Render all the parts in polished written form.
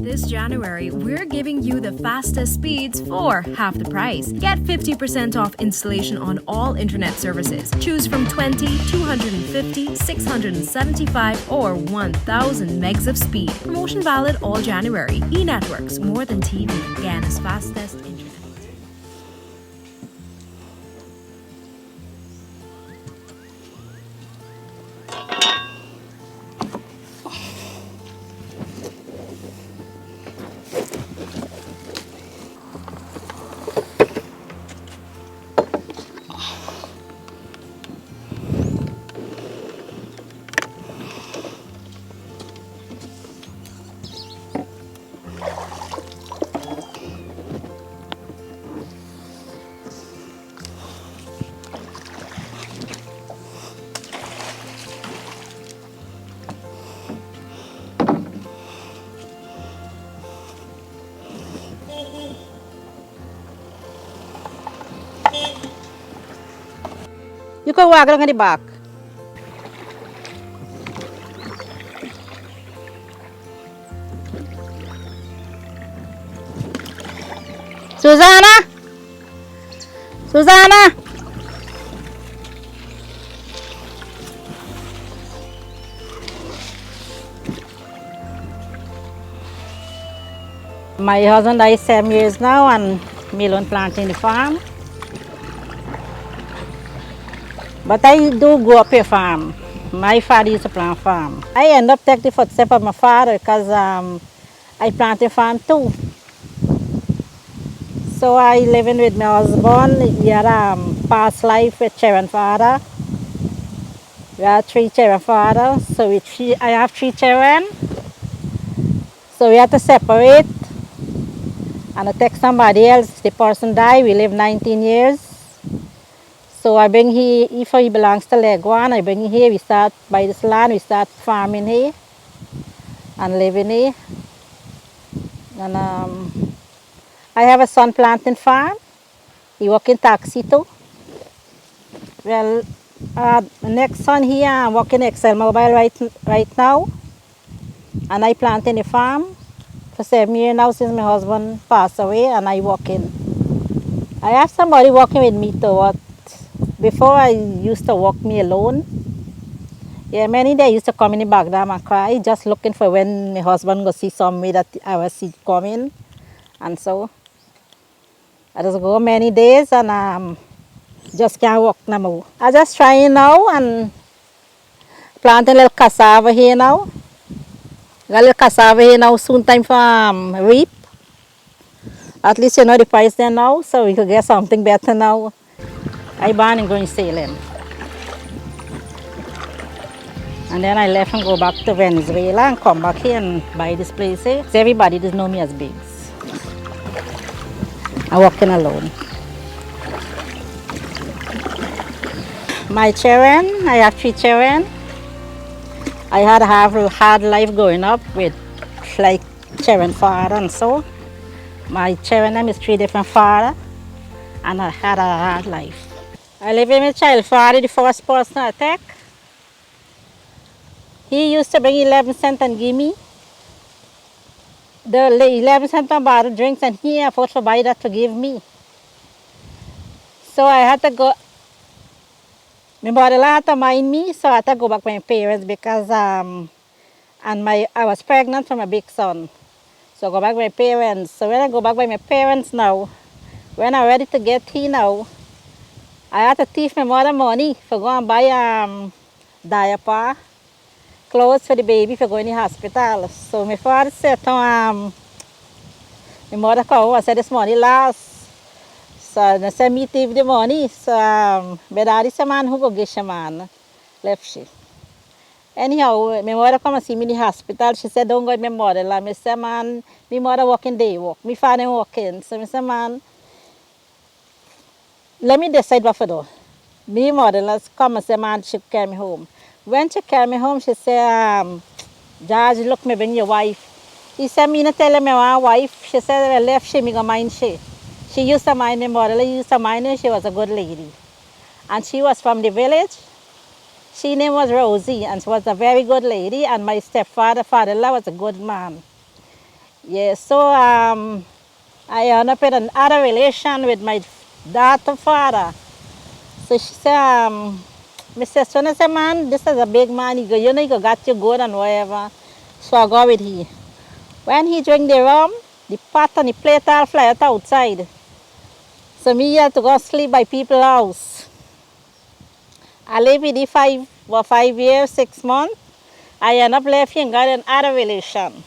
This January, we're giving you the fastest speeds for half the price. Get 50% off installation on all internet services. Choose from 20, 250, 675, or 1,000 megs of speed. Promotion valid all January. E-Networks, more than TV. Ghana's fastest internet. You can walk along at the back. Susanna! Susanna! My husband died 7 years now and melon planting the farm. But I do go up a farm. My father used to plant farm. I end up taking the footsteps of my father because I plant a farm too. So I living with my husband. He had past life with children father. We had 3 children father. So I have 3 children. So we had to separate and I take somebody else. The person died. We lived 19 years. So I bring here, if he belongs to Leguan, I bring him here, we start by this land, we start farming here and living here. And I have a son planting farm. He work in taxi too. Well, the next son here, I'm working Excel Mobile right now. And I planting the farm for 7 years now since my husband passed away and I working. I have somebody working with me too. Before I used to walk me alone. Yeah, many days I used to come in the back there and cry, just looking for when my husband go see somebody that I will see coming. And so I just go many days and just can't walk no more. I just trying now and planting a little cassava here now. Got a little cassava here now, soon time for reap. At least you know the price there now, so we could get something better now. I born in Parika-Salem. And then I left and go back to Venezuela and come back here and buy this place here. So everybody does know me as Biggs. I'm working alone. My children, I have 3 children. I had a hard life growing up with like children father and so. My children is 3 different fathers and I had a hard life. I live with my child father, the first person I take. He used to bring 11 cents and give me the 11 cents on bottle drinks and he afford to buy that to give me. So I had to go, my mother had to mind me, so I had to go back to my parents because I was pregnant for my big son. So I go back to my parents. So when I go back by my parents now, when I'm ready to get here now, I had to thief my mother money for go and buy diaper, clothes for the baby for going to the hospital. So my father said to my mother called and said this money last. So they said me thief the money. So my daddy said man who go get your man. Left she. Anyhow, my mother come and see me in the hospital. She said don't go with my mother. Like, I said man, my mother working day work. My father working. So I said man, let me decide what to do. My mother let's come and say, man, she carry me home. When she carry me home, she said, George, look, me bring your wife. He said, me not tell me my wife. She said, well, left she, me go mind she. She used to mind my mother, used to mind her, she was a good lady. And she was from the village. She name was Rosie, and she was a very good lady, and my stepfather, father-in-law was a good man. Yeah, so I end up in another relation with my daughter father. So she said, my sister said, man, this is a big man. He go, you know, he go got you good and whatever. So I go with he. When he drink the rum, the pot and the plate all fly out outside. So me had to go sleep by people's house. I live with the 5 years, 6 months. I end up left here and got another relation.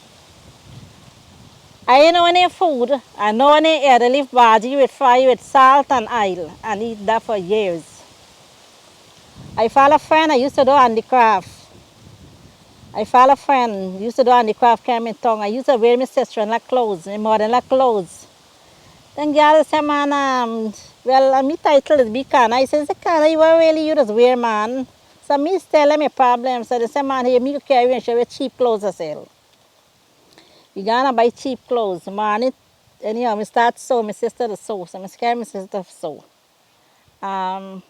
I know any food. I know any air leaf bhaji with fry with salt and oil and eat that for years. I follow a friend I used to do handicraft. I follow a friend used to do handicraft came in town. I used to wear my sister-in-law clothes, my mother-in-law clothes. Then girl say, man, well, my title is Bikan. I said, Kana, you are really you just wear, man. So me tell them a problem. So they say, man, here me carry and show you cheap clothes as well. You gonna buy cheap clothes, man. Anyhow, I start sew. My sister to sew, so I carry my sister to sew. Um,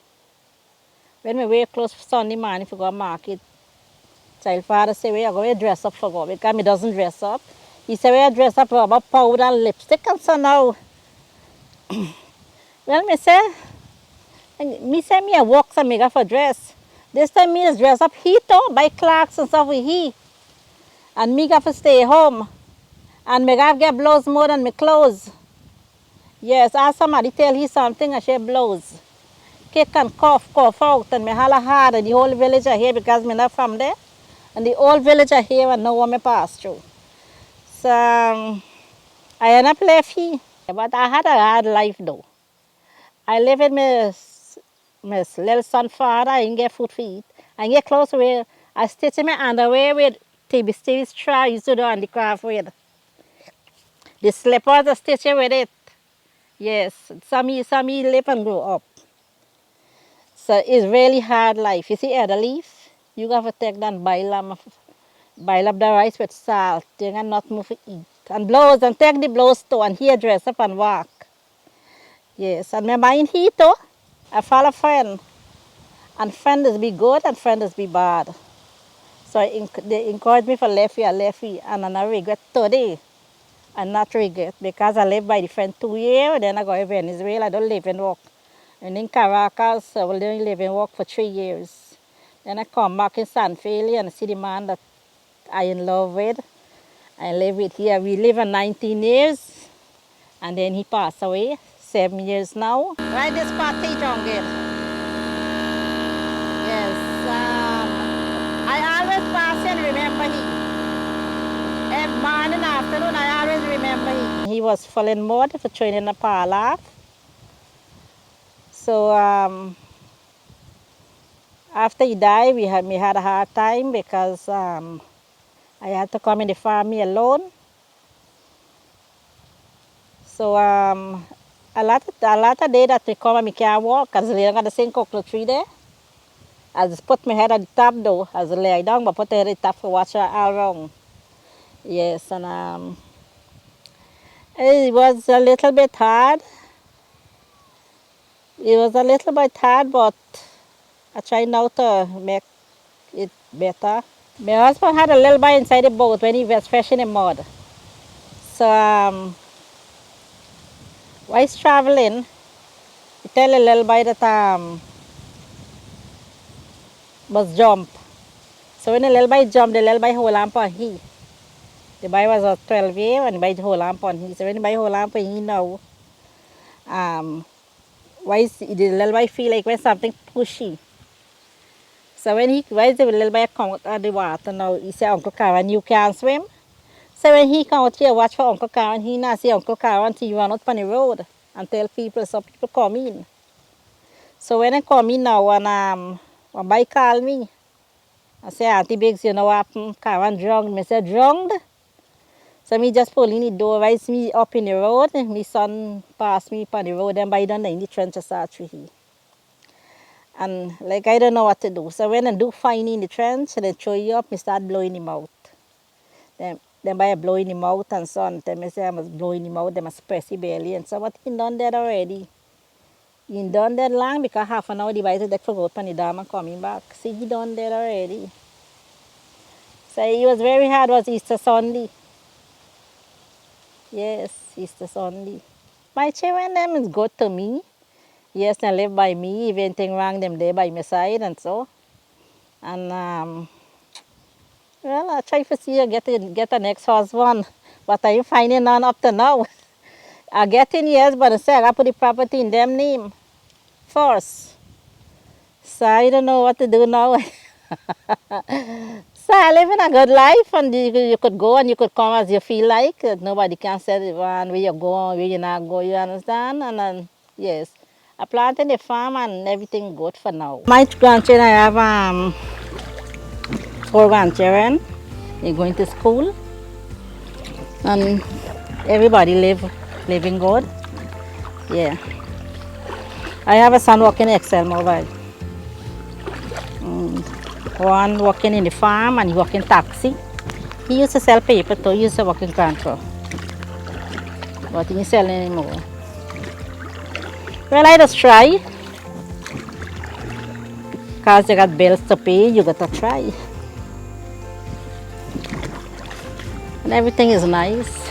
when we wear clothes for Sunday morning, if we go to market, child father say, we are going to dress up for God because me doesn't dress up. He said, we are dress up for about powder and lipstick and so now. Well, me say me a walk some me go for dress. This time me is dress up he too, buy clocks and stuff with he. And me got to stay home. And me got to get blows more than me clothes. Yes, as somebody tell he something, I say blows. Kick and cough out, and me holler hard, and the whole village are here because me not from there. And the whole village are here and know what me pass through. So I end up left here. But I had a hard life though. I live with my little son father, I didn't get food to eat. I get clothes to wear. I stitch my underwear with Stevie's straw, used to do handicraft with. The slippers I stitch it with it. Yes, some he live and grow up. So it's really hard life. You see other leaf, you have to take that boil up the rice with salt, you got not move to eat. And blows, and take the blows too, and here dress up and walk. Yes, and my mind here too. I follow friend. And friend is be good and friend is be bad. So they encourage me for left here, and I regret today. I not regret because I live by the friend 2 years, then I go to Venezuela, I don't live and work. And in Caracas, I will only live and work for 3 years. Then I come back in San Felipe and see the man that I in love with. I live with here. We live in 19 years, and then he passed away, 7 years now. Right, this party, John. Yes, I always pass and remember him. Every morning, afternoon, I always remember him. He was full in mud for training the parlor. So after he died, we had a hard time because I had to come in the farm alone. So a lot of day that we come and we can't walk because we don't got the same coconut tree there. I just put my head on the top though, as I lay down, but put the head on the top to watch her all around. Yes, and it was a little bit hard. It was a little bit hard, but I try now to make it better. My husband had a little bit inside the boat when he was fresh in the mud. So while he's traveling, he tell a little boy that must jump. So when the little boy jumped, the little boy hold on for he. The boy was 12 years and the boy hold on for he. So when the boy hold on for he now, the little boy feel like when something pushy. So when the little boy come out of the water now, he say, Uncle Karen, you can't swim. So when he come out here, watch for Uncle Karen, he not see Uncle Karen until he run out on the road and tell people, so people come in. So when I come in now, and one boy call me, I say, Auntie Biggs, you know what happened? Karen drowned. I said, drowned? So me just pull in the door, rise me up in the road. My son passed me on the road, and by then in the trench I start to hear. And like I don't know what to do. So when I do find in the trench, they throw you up, I start blowing him out. Then by blowing him out and so on, then I say I must blowing him out, they must press his belly. And so what he done that already. He done that long because half an hour the boy that forgot on the dam and coming back. See, he done that already. So it was very hard, was Easter Sunday. Yes, sisters only. My children, them is good to me. Yes, they live by me. If anything wrong, them they by my side and so. And well, I try to see get the next husband, but I ain't finding none up to now. I get in yes, but I say I got to put the property in them name first. So I don't know what to do now. So I live in a good life, and you could go and you could come as you feel like. Nobody can say where you go, where you not go. You understand? And then yes, I planted the farm and everything good for now. My grandchildren, I have 4 grandchildren. They're going to school, and everybody living good. Yeah, I have a son working Excel Mobile. One working in the farm and he working taxi. He used to sell paper too. He used to work in Cranford, but he ain't selling anymore. Well, I just try. Because you got bills to pay, you got to try. And everything is nice.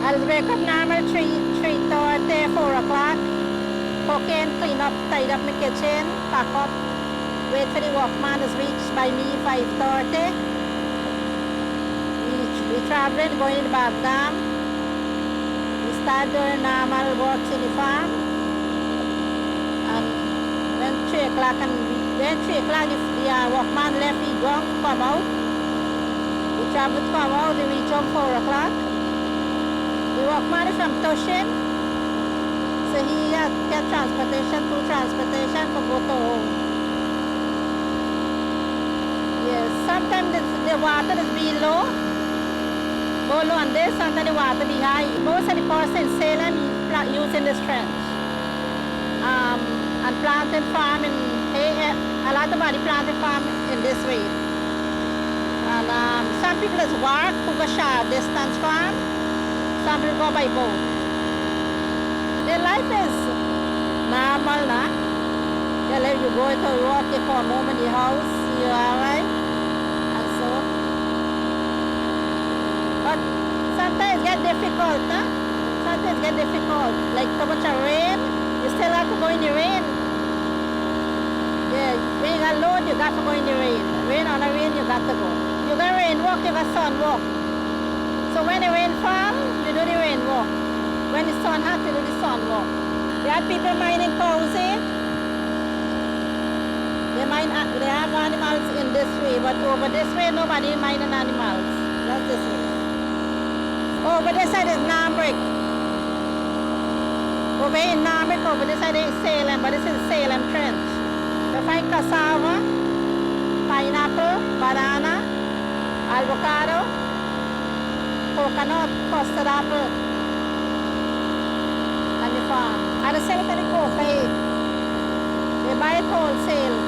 I'll wake up normal 3:30, 4 o'clock. Cook and clean up, tidy up my kitchen, pack up. Wait for the workman is reached by me 5:30. We traveling, going to Baghdad. We start doing normal works in the farm. And when 3 o'clock the workman left, he drunk, come out. We travel to come out, we reach home 4 o'clock. The workman is from Toshin, so he get transportation to go to home. Yes, sometimes the water is be low, go low on this, sometimes the water be high. Most of the person in Salem using this trench. And planting farm a lot of body planting farm in this way. And some people is work who go short distance farm. Some will go by boat. Their life is normal, nah? You go to work, you come home in the house, you alright, and so. But sometimes it get difficult, nah? Sometimes it get difficult. Like too much of rain, you still have to go in the rain. Yeah, when you got load, you got to go in the rain. Rain on the rain, you got to go. You got rain walk, you got sun walk. So when the rain fall, you do the rain walk. When the sun hot, you do the sun walk. We have people mining cows here. They have animals in this way, but over this way, nobody mining animals. That's this way. Over this side is Nambrick. Over here in Nambrick, over this side is Salem, but this is Salem Trench. You find cassava, pineapple, banana, avocado, coconut, custard apple, and the farm. And the same thing cocoa here. They buy it wholesale.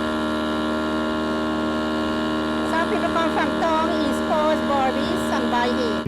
Some people come from town, East Coast, Barbies, and buy here.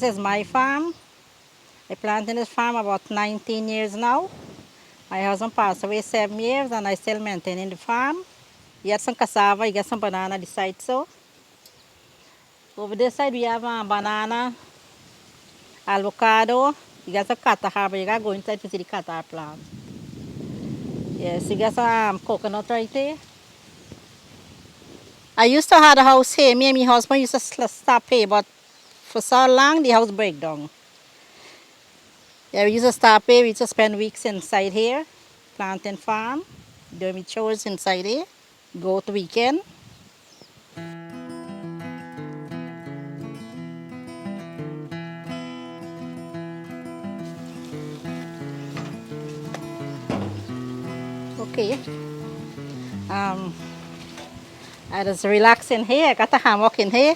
This is my farm. I planted this farm about 19 years now. My husband passed away 7 years and I still maintaining the farm. He had some cassava, he got some banana this side so. Over this side we have banana, avocado. You got some catar, but you got to go inside to see the catar plant. Yes, you got some coconut right there. I used to have a house here. Me and my husband used to stop here, but for so long the house break down. Yeah, we used to stop here. We used to spend weeks inside here, planting farm, doing my chores inside here, go to weekend. Okay. I just relax in here. I got a hammock in here.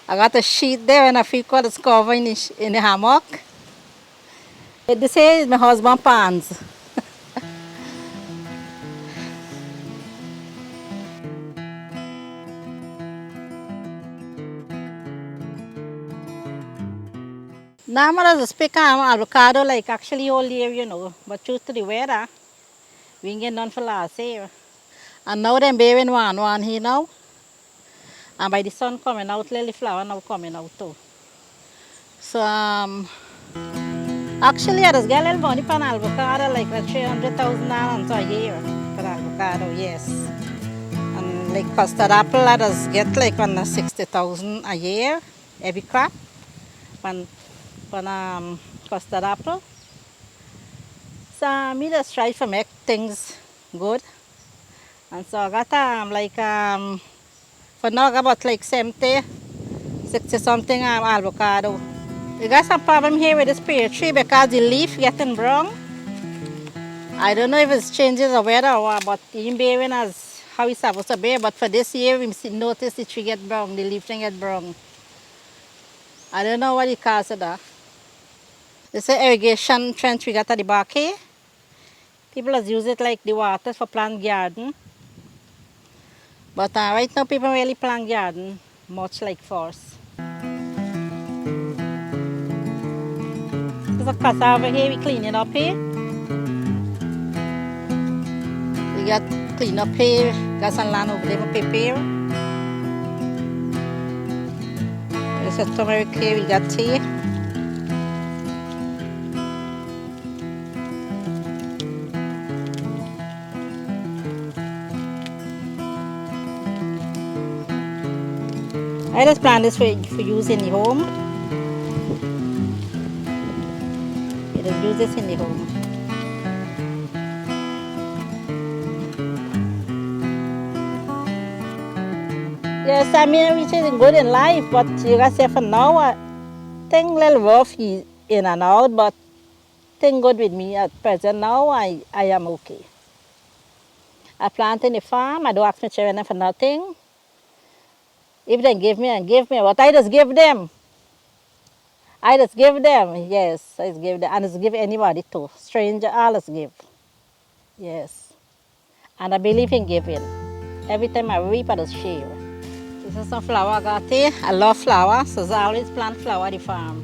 I got a sheet there and a few covers cover in the hammock. This here is my husband's pants. Now I'm just pick avocado like actually all year, you know, but due to the weather, we didn't get none for last year. And now they're bearing one here now. And by the sun coming out, lily flower now coming out too. So actually I just get a little money for an avocado, like $300,000 a year for avocado, yes. And like custard apple, I just get like $60,000 a year every crop. When custard apple. So me just try to make things good. And so I got for now I got about like 60 something avocado. We got some problem here with this pear tree because the leaf getting brown. I don't know if it's changes the weather or what, but it's bearing as how it's supposed to bear. But for this year we notice the tree get brown, the leaf thing get brown. I don't know what the cause of that. This is an irrigation trench we got at the back here. People just use it like the water for plant garden. But right now people really plant garden much like forest. There's a cassava here, we clean it up here. We got clean up here, got some land over there for prepare. There's a turmeric here, we got tea. I just plant this for use in the home. You just use this in the home. Yes, I mean, which is good in life, but you gotta say for now, I think a little rough in and out, but thing good with me at present now, I am okay. I plant in the farm, I don't ask my children for nothing. If they give me, but I just give them. I just give them, yes, I just give them, and I just give anybody too. Stranger, I just give, yes. And I believe in giving. Every time I reap, I just share. This is some flower I got here. I love flowers, so I always plant flower at the farm.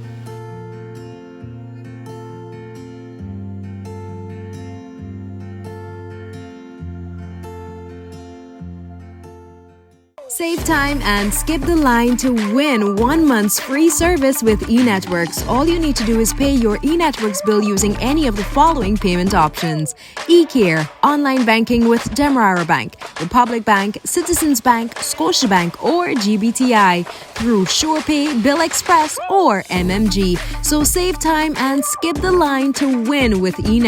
Save time and skip the line to win 1 month's free service with eNetworks. All you need to do is pay your eNetworks bill using any of the following payment options: eCare, online banking with Demerara Bank, Republic Bank, Citizens Bank, Scotiabank, or GBTI, through SurePay, Bill Express, or MMG. So save time and skip the line to win with eNetworks.